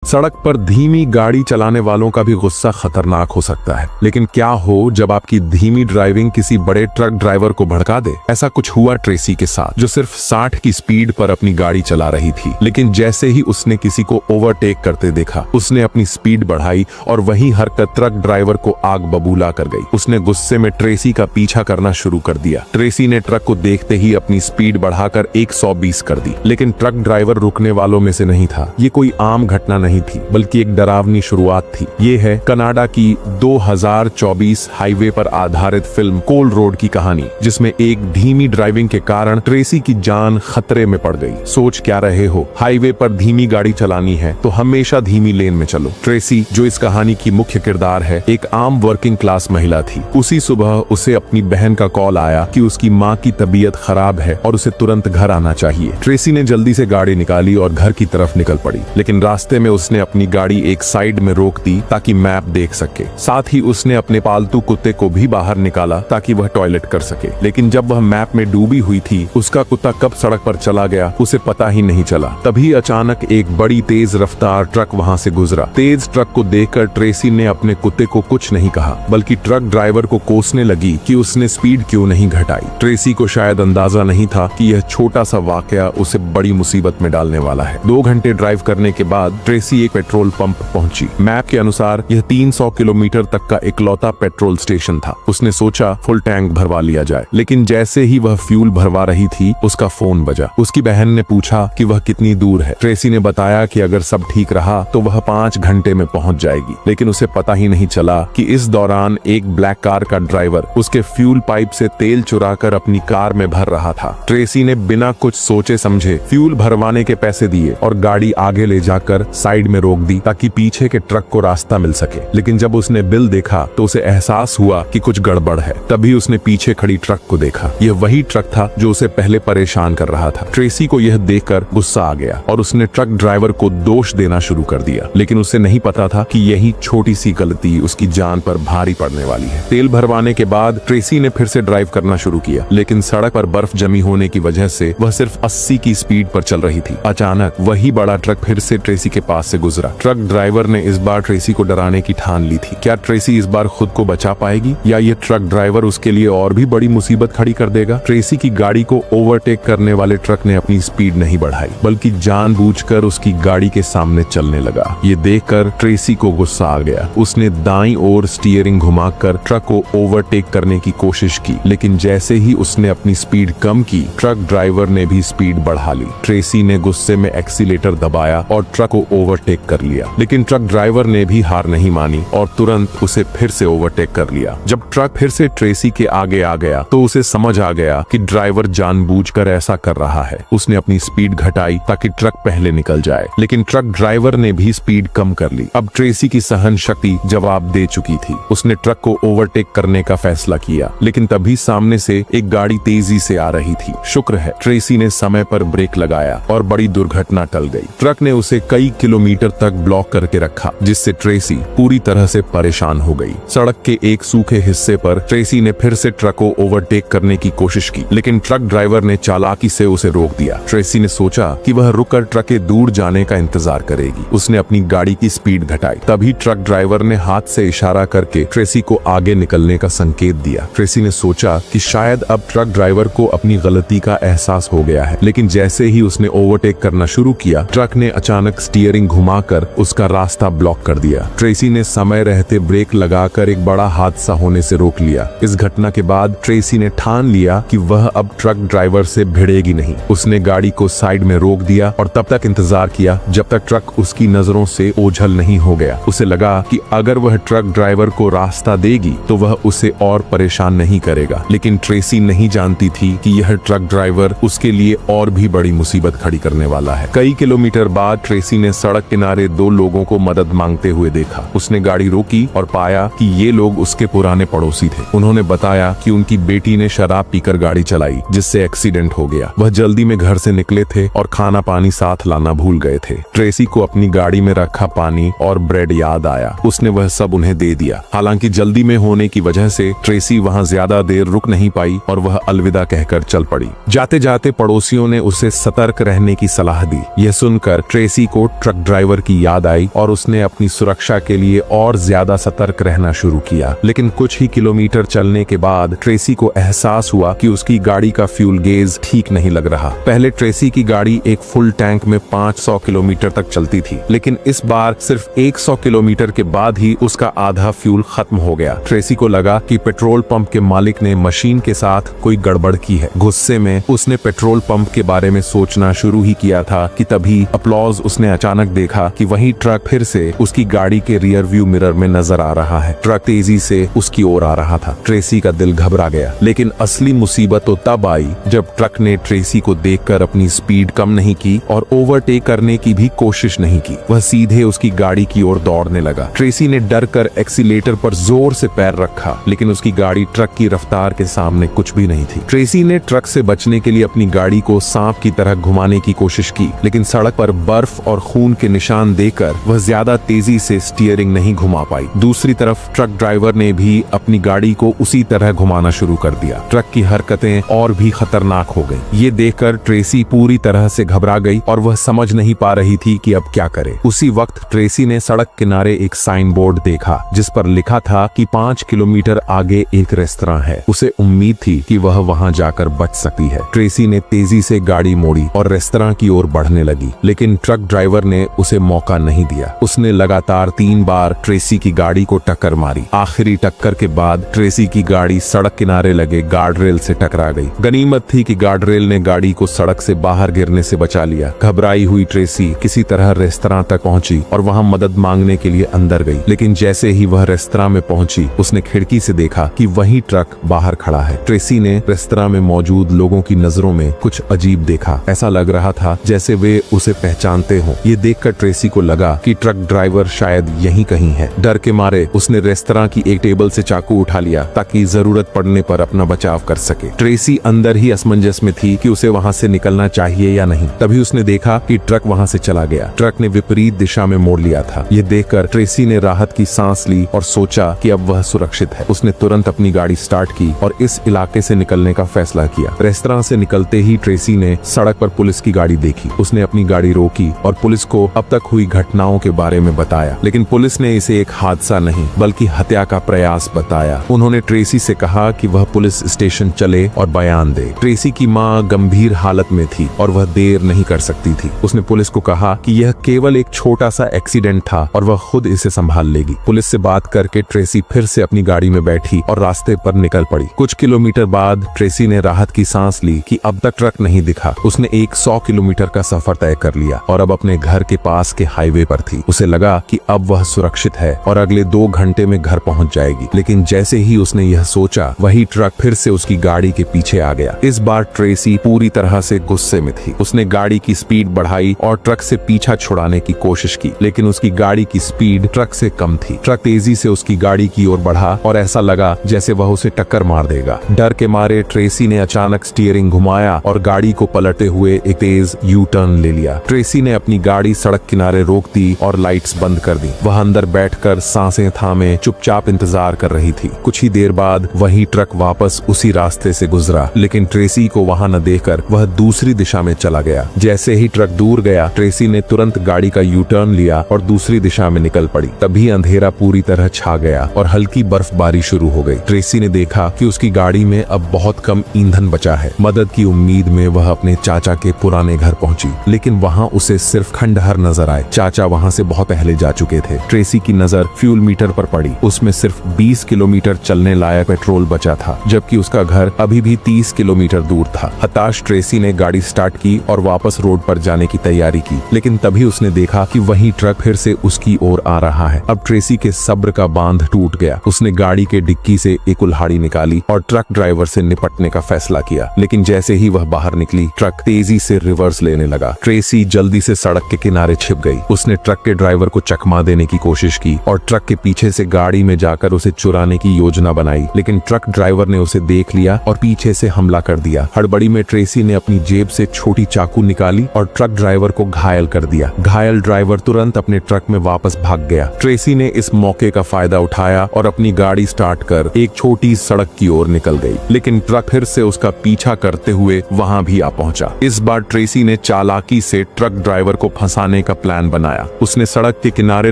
सड़क पर धीमी गाड़ी चलाने वालों का भी गुस्सा खतरनाक हो सकता है, लेकिन क्या हो जब आपकी धीमी ड्राइविंग किसी बड़े ट्रक ड्राइवर को भड़का दे। ऐसा कुछ हुआ ट्रेसी के साथ, जो सिर्फ 60 की स्पीड पर अपनी गाड़ी चला रही थी, लेकिन जैसे ही उसने किसी को ओवरटेक करते देखा, उसने अपनी स्पीड बढ़ाई और वही हरकत ट्रक ड्राइवर को आग बबूला कर गई। उसने गुस्से में ट्रेसी का पीछा करना शुरू कर दिया। ट्रेसी ने ट्रक को देखते ही अपनी स्पीड बढ़ाकर 120 कर दी, लेकिन ट्रक ड्राइवर रुकने वालों में से नहीं था। ये कोई आम घटना नहीं थी, बल्कि एक डरावनी शुरुआत थी। ये है कनाडा की 2024 हाईवे पर आधारित फिल्म कोल रोड की कहानी, जिसमें एक धीमी ड्राइविंग के कारण ट्रेसी की जान खतरे में पड़ गई। सोच क्या रहे हो, हाईवे पर धीमी गाड़ी चलानी है तो हमेशा धीमी लेन में चलो। ट्रेसी, जो इस कहानी की मुख्य किरदार है, एक आम वर्किंग क्लास महिला थी। उसी सुबह उसे अपनी बहन का कॉल आया कि उसकी माँ की तबीयत खराब है और उसे तुरंत घर आना चाहिए। ट्रेसी ने जल्दी से गाड़ी निकाली और घर की तरफ निकल पड़ी, लेकिन रास्ते में उसने अपनी गाड़ी एक साइड में रोक दी ताकि मैप देख सके। साथ ही उसने अपने पालतू कुत्ते को भी बाहर निकाला ताकि वह टॉयलेट कर सके। लेकिन जब वह मैप में डूबी हुई थी, उसका कुत्ता कब सड़क पर चला गया उसे पता ही नहीं चला। तभी अचानक एक बड़ी तेज रफ्तार ट्रक वहां से गुजरा। तेज ट्रक को देखकर ट्रेसी ने अपने कुत्ते को कुछ नहीं कहा, बल्कि ट्रक ड्राइवर को कोसने लगी कि उसने स्पीड क्यों नहीं घटाई। ट्रेसी को शायद अंदाजा नहीं था कि यह छोटा सा वाकया उसे बड़ी मुसीबत में डालने वाला है। 2 घंटे ड्राइव करने के बाद ट्रेसी एक पेट्रोल पंप पहुंची। मैप के अनुसार यह 300 किलोमीटर तक का इकलौता पेट्रोल स्टेशन था। उसने सोचा फुल टैंक भरवा लिया जाए, लेकिन जैसे ही वह फ्यूल भरवा रही थी, उसका फोन बजा। उसकी बहन ने पूछा कि वह कितनी दूर है। ट्रेसी ने बताया कि अगर सब ठीक रहा तो वह 5 घंटे में पहुंच जाएगी, लेकिन उसे पता ही नहीं चला कि इस दौरान एक ब्लैक कार का ड्राइवर उसके फ्यूल पाइप से तेल चुराकर अपनी कार में भर रहा था। ट्रेसी ने बिना कुछ सोचे समझे फ्यूल भरवाने के पैसे दिए और गाड़ी आगे ले जाकर साइड में रोक दी ताकि पीछे के ट्रक को रास्ता मिल सके। लेकिन जब उसने बिल देखा तो उसे एहसास हुआ कि कुछ गड़बड़ है। तभी उसने पीछे खड़ी ट्रक को देखा। यह वही ट्रक था जो उसे पहले परेशान कर रहा था। ट्रेसी को यह देखकर गुस्सा आ गया और उसने ट्रक ड्राइवर को दोष देना शुरू कर दिया, लेकिन उसे नहीं पता था कि यही छोटी सी गलती उसकी जान पर भारी पड़ने वाली है। तेल भरवाने के बाद ट्रेसी ने फिर से ड्राइव करना शुरू किया, लेकिन सड़क पर बर्फ जमी होने की वजह से वह सिर्फ 80 की स्पीड पर चल रही थी। अचानक वही बड़ा ट्रक फिर से ट्रेसी के पास से गुजरा। ट्रक ड्राइवर ने इस बार ट्रेसी को डराने की ठान ली थी। क्या ट्रेसी इस बार खुद को बचा पाएगी या ये ट्रक ड्राइवर उसके लिए और भी बड़ी मुसीबत खड़ी कर देगा? ट्रेसी की गाड़ी को ओवरटेक करने वाले ट्रक ने अपनी स्पीड नहीं बढ़ाई, बल्कि जानबूझकर उसकी गाड़ी के सामने चलने लगा। ये देखकर ट्रेसी को गुस्सा आ गया। उसने दाईं ओर स्टीयरिंग घुमाकर ट्रक को ओवरटेक करने की कोशिश की, लेकिन जैसे ही उसने अपनी स्पीड कम की, ट्रक ड्राइवर ने भी स्पीड बढ़ा ली। ट्रेसी ने गुस्से में एक्सीलेटर दबाया और ट्रक को ओवरटेक कर लिया, लेकिन ट्रक ड्राइवर ने भी हार नहीं मानी और तुरंत उसे फिर से ओवरटेक कर लिया। जब ट्रक फिर से ट्रेसी के आगे आ गया तो उसे समझ आ गया कि ड्राइवर जानबूझकर ऐसा कर रहा है। उसने अपनी स्पीड घटाई ताकि ट्रक पहले निकल जाए, लेकिन ट्रक ड्राइवर ने भी स्पीड कम कर ली। अब ट्रेसी की सहन शक्ति जवाब दे चुकी थी। उसने ट्रक को ओवरटेक करने का फैसला किया, लेकिन तभी सामने से एक गाड़ी तेजी से आ रही थी। शुक्र है ट्रेसी ने समय पर ब्रेक लगाया और बड़ी दुर्घटना टल गई। ट्रक ने उसे कई किलोमीटर तक ब्लॉक करके रखा, जिससे ट्रेसी पूरी तरह से परेशान हो गई। सड़क के एक सूखे हिस्से पर ट्रेसी ने फिर से ट्रक को ओवरटेक करने की कोशिश की, लेकिन ट्रक ड्राइवर ने चालाकी से उसे रोक दिया। ट्रेसी ने सोचा कि वह रुककर ट्रक के दूर जाने का इंतजार करेगी। उसने अपनी गाड़ी की स्पीड घटाई। तभी ट्रक ड्राइवर ने हाथ से इशारा करके ट्रेसी को आगे निकलने का संकेत दिया। ट्रेसी ने सोचा कि शायद अब ट्रक ड्राइवर को अपनी गलती का एहसास हो गया है, लेकिन जैसे ही उसने ओवरटेक करना शुरू किया, ट्रक ने अचानक स्टीयरिंग घुमाकर उसका रास्ता ब्लॉक कर दिया। ट्रेसी ने समय रहते ब्रेक लगाकर एक बड़ा हादसा होने से रोक लिया। इस घटना के बाद ट्रेसी ने ठान लिया कि वह अब ट्रक ड्राइवर से भिड़ेगी नहीं। उसने गाड़ी को साइड में रोक दिया और तब तक इंतजार किया जब तक ट्रक उसकी नजरों से ओझल नहीं हो गया। उसे लगा कि अगर वह ट्रक ड्राइवर को रास्ता देगी तो वह उसे और परेशान नहीं करेगा, लेकिन ट्रेसी नहीं जानती थी कि यह ट्रक ड्राइवर उसके लिए और भी बड़ी मुसीबत खड़ी करने वाला है। कई किलोमीटर बाद ट्रेसी ने सड़क किनारे 2 लोगों को मदद मांगते हुए देखा। उसने गाड़ी रोकी और पाया कि ये लोग उसके पुराने पड़ोसी थे। उन्होंने बताया कि उनकी बेटी ने शराब पीकर गाड़ी चलाई, जिससे एक्सीडेंट हो गया। वह जल्दी में घर से निकले थे और खाना पानी साथ लाना भूल गए थे। ट्रेसी को अपनी गाड़ी में रखा पानी और ब्रेड याद आया। उसने वह सब उन्हें दे दिया। हालांकि जल्दी में होने की वजह से ट्रेसी वहां ज्यादा देर रुक नहीं पाई और वह अलविदा कहकर चल पड़ी। जाते जाते पड़ोसियों ने उसे सतर्क रहने की सलाह दी। यह सुनकर ट्रेसी को ट्रक ड्राइवर ड्राइवर की याद आई और उसने अपनी सुरक्षा के लिए और ज्यादा सतर्क रहना शुरू किया। लेकिन कुछ ही किलोमीटर चलने के बाद ट्रेसी को एहसास हुआ कि उसकी गाड़ी का फ्यूल गेज ठीक नहीं लग रहा। पहले ट्रेसी की गाड़ी एक फुल टैंक में 500 किलोमीटर तक चलती थी, लेकिन इस बार सिर्फ 100 किलोमीटर के बाद ही उसका आधा फ्यूल खत्म हो गया। ट्रेसी को लगा कि पेट्रोल पंप के मालिक ने मशीन के साथ कोई गड़बड़ की है। गुस्से में उसने पेट्रोल पंप के बारे में सोचना शुरू ही किया था कि तभी अपलॉज उसने अचानक देखा कि वही ट्रक फिर से उसकी गाड़ी के रियर व्यू मिरर में नजर आ रहा है। ट्रक तेजी से उसकी ओर आ रहा था। ट्रेसी का दिल घबरा गया, लेकिन असली मुसीबत तो तब आई जब ट्रक ने ट्रेसी को देखकर अपनी स्पीड कम नहीं की और ओवरटेक करने की भी कोशिश नहीं की। वह सीधे उसकी गाड़ी की ओर दौड़ने लगा। ट्रेसी ने डर कर एक्सीलेटर पर जोर से पैर रखा, लेकिन उसकी गाड़ी ट्रक की रफ्तार के सामने कुछ भी नहीं थी। ट्रेसी ने ट्रक से बचने के लिए अपनी गाड़ी को सांप की तरह घुमाने की कोशिश की, लेकिन सड़क पर बर्फ और खून के निशान देखकर वह ज्यादा तेजी से स्टीयरिंग नहीं घुमा पाई। दूसरी तरफ ट्रक ड्राइवर ने भी अपनी गाड़ी को उसी तरह घुमाना शुरू कर दिया। ट्रक की हरकतें और भी खतरनाक हो गई। ये देखकर ट्रेसी पूरी तरह से घबरा गई और वह समझ नहीं पा रही थी कि अब क्या करे। उसी वक्त ट्रेसी ने सड़क किनारे एक साइन बोर्ड देखा जिस पर लिखा था कि 5 किलोमीटर आगे एक रेस्तरां है। उसे उम्मीद थी कि वह वहां जाकर बच सकती है। ट्रेसी ने तेजी से गाड़ी मोड़ी और रेस्तरां की ओर बढ़ने लगी, लेकिन ट्रक ड्राइवर ने उसे मौका नहीं दिया। उसने लगातार 3 बार ट्रेसी की गाड़ी को टक्कर मारी। आखिरी टक्कर के बाद ट्रेसी की गाड़ी सड़क किनारे लगे गार्डरेल से टकरा गई। गनीमत थी कि गार्डरेल ने गाड़ी को सड़क से बाहर गिरने से बचा लिया। घबराई हुई ट्रेसी किसी तरह रेस्तरां तक पहुंची और वहां मदद मांगने के लिए अंदर गई, लेकिन जैसे ही वह रेस्तरां में पहुंची उसने खिड़की से देखा कि वही ट्रक बाहर खड़ा है। ट्रेसी ने रेस्तरां में मौजूद लोगों की नजरों में कुछ अजीब देखा। ऐसा लग रहा था जैसे वे उसे पहचानते हों। ये देखकर ट्रेसी को लगा कि ट्रक ड्राइवर शायद यहीं कहीं है। डर के मारे उसने रेस्तरां की एक टेबल से चाकू उठा लिया ताकि जरूरत पड़ने पर अपना बचाव कर सके। ट्रेसी अंदर ही असमंजस में थी कि उसे वहां से निकलना चाहिए या नहीं। तभी उसने देखा कि ट्रक वहां से चला गया। ट्रक ने विपरीत दिशा में मोड़ लिया था। ये देखकर ट्रेसी ने राहत की सांस ली और सोचा कि अब वह सुरक्षित है। उसने तुरंत अपनी गाड़ी स्टार्ट की और इस इलाके से निकलने का फैसला किया। रेस्तरां से निकलते ही ट्रेसी ने सड़क पर पुलिस की गाड़ी देखी। उसने अपनी गाड़ी रोकी और पुलिस को अब तक हुई घटनाओं के बारे में बताया, लेकिन पुलिस ने इसे एक हादसा नहीं बल्कि हत्या का प्रयास बताया। उन्होंने ट्रेसी से कहा कि वह पुलिस स्टेशन चले और बयान दे। ट्रेसी की मां गंभीर हालत में थी और वह देर नहीं कर सकती थी। उसने पुलिस को कहा कि यह केवल एक छोटा सा एक्सीडेंट था और वह खुद इसे संभाल लेगी। पुलिस से बात करके ट्रेसी फिर से अपनी गाड़ी में बैठी और रास्ते पर निकल पड़ी। कुछ किलोमीटर बाद ट्रेसी ने राहत की सांस ली कि अब तक ट्रक नहीं दिखा। उसने 100 किलोमीटर का सफर तय कर लिया और अब अपने घर के पास के हाईवे पर थी। उसे लगा कि अब वह सुरक्षित है और अगले 2 घंटे में घर पहुंच जाएगी। लेकिन जैसे ही उसने यह सोचा वही ट्रक फिर से उसकी गाड़ी के पीछे आ गया। इस बार ट्रेसी पूरी तरह से गुस्से में थी। उसने गाड़ी की स्पीड बढ़ाई और ट्रक से पीछा छुड़ाने की कोशिश की, लेकिन उसकी गाड़ी की स्पीड ट्रक से कम थी। ट्रक तेजी से उसकी गाड़ी की ओर बढ़ा और ऐसा लगा जैसे वह उसे टक्कर मार देगा। डर के मारे ट्रेसी ने अचानक स्टीयरिंग घुमाया और गाड़ी को पलटते हुए एक तेज यू टर्न ले लिया। ट्रेसी ने अपनी गाड़ी सड़क किनारे रोक दी और लाइट्स बंद कर दी। वह अंदर बैठकर सांसें थामे चुपचाप इंतजार कर रही थी। कुछ ही देर बाद वही ट्रक वापस उसी रास्ते से गुजरा, लेकिन ट्रेसी को वहां न देखकर वह दूसरी दिशा में चला गया। जैसे ही ट्रक दूर गया ट्रेसी ने तुरंत गाड़ी का यू टर्न लिया और दूसरी दिशा में निकल पड़ी। तभी अंधेरा पूरी तरह छा गया और हल्की बर्फबारी शुरू हो गई। ट्रेसी ने देखा कि उसकी गाड़ी में अब बहुत कम ईंधन बचा है। मदद की उम्मीद में वह अपने चाचा के पुराने घर पहुंची, लेकिन वहां उसे सिर्फ खंडहर नजर आए। चाचा वहां से बहुत पहले जा चुके थे। ट्रेसी की नजर फ्यूल मीटर पर पड़ी। उसमें सिर्फ 20 किलोमीटर चलने लायक पेट्रोल बचा था, जबकि उसका घर अभी भी 30 किलोमीटर दूर था। हताश ट्रेसी ने गाड़ी स्टार्ट की और वापस रोड पर जाने की तैयारी की, लेकिन तभी उसने देखा कि वही ट्रक फिर से उसकी ओर आ रहा है। अब ट्रेसी के सब्र का बांध टूट गया। उसने गाड़ी के डिक्की से एक कुल्हाड़ी निकाली और ट्रक ड्राइवर से निपटने का फैसला किया, लेकिन जैसे ही वह बाहर निकली ट्रक तेजी से रिवर्स लेने लगा। ट्रेसी जल्दी से सड़क के किनारे छिप गई। उसने ट्रक के ड्राइवर को चकमा देने की कोशिश की और ट्रक के पीछे से गाड़ी में जाकर उसे चुराने की योजना बनाई, लेकिन ट्रक ड्राइवर ने उसे देख लिया और पीछे से हमला कर दिया। हड़बड़ी में ट्रेसी ने अपनी जेब से छोटी चाकू निकाली और ट्रक ड्राइवर को घायल कर दिया। घायल ड्राइवर तुरंत अपने ट्रक में वापस भाग गया। ट्रेसी ने इस मौके का फायदा उठाया और अपनी गाड़ी स्टार्ट कर एक छोटी सड़क की ओर निकल गई, लेकिन ट्रक फिर से उसका पीछा करते हुए वहां भी आ पहुंचा। इस बार ट्रेसी ने चालाकी से ट्रक ड्राइवर को फंसाने का प्लान बनाया। उसने सड़क के किनारे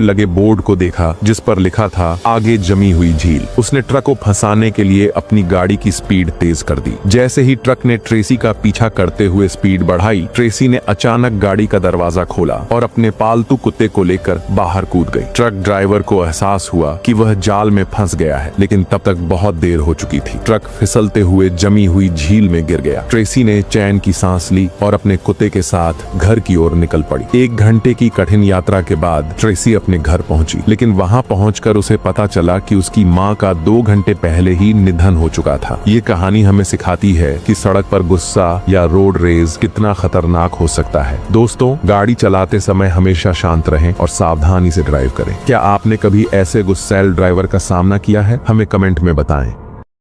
लगे बोर्ड को देखा जिस पर लिखा था आगे जमी हुई झील। उसने ट्रक को फंसाने के लिए अपनी गाड़ी की स्पीड तेज कर दी। जैसे ही ट्रक ने ट्रेसी का पीछा करते हुए स्पीड बढ़ाई, ट्रेसी ने अचानक गाड़ी का दरवाजा खोला और अपने पालतू कुत्ते को लेकर बाहर कूद गई। ट्रक ड्राइवर को एहसास हुआ कि वह जाल में फंस गया है, लेकिन तब तक बहुत देर हो चुकी थी। ट्रक फिसलते हुए जमी हुई झील में गिर गया। ट्रेसी ने चैन की सांस ली और अपने कुत्ते के साथ घर की ओर निकल पड़ी। 1 घंटे की कठिन यात्रा के बाद ट्रेसी अपने घर पहुंची, लेकिन वहां पहुंचकर उसे पता चला कि उसकी मां का 2 घंटे पहले ही निधन हो चुका था। ये कहानी हमें सिखाती है कि सड़क पर गुस्सा या रोड रेज कितना खतरनाक हो सकता है। दोस्तों, गाड़ी चलाते समय हमेशा शांत रहें और सावधानी से ड्राइव करें। क्या आपने कभी ऐसे गुस्सैल ड्राइवर का सामना किया है? हमें कमेंट में बताएं।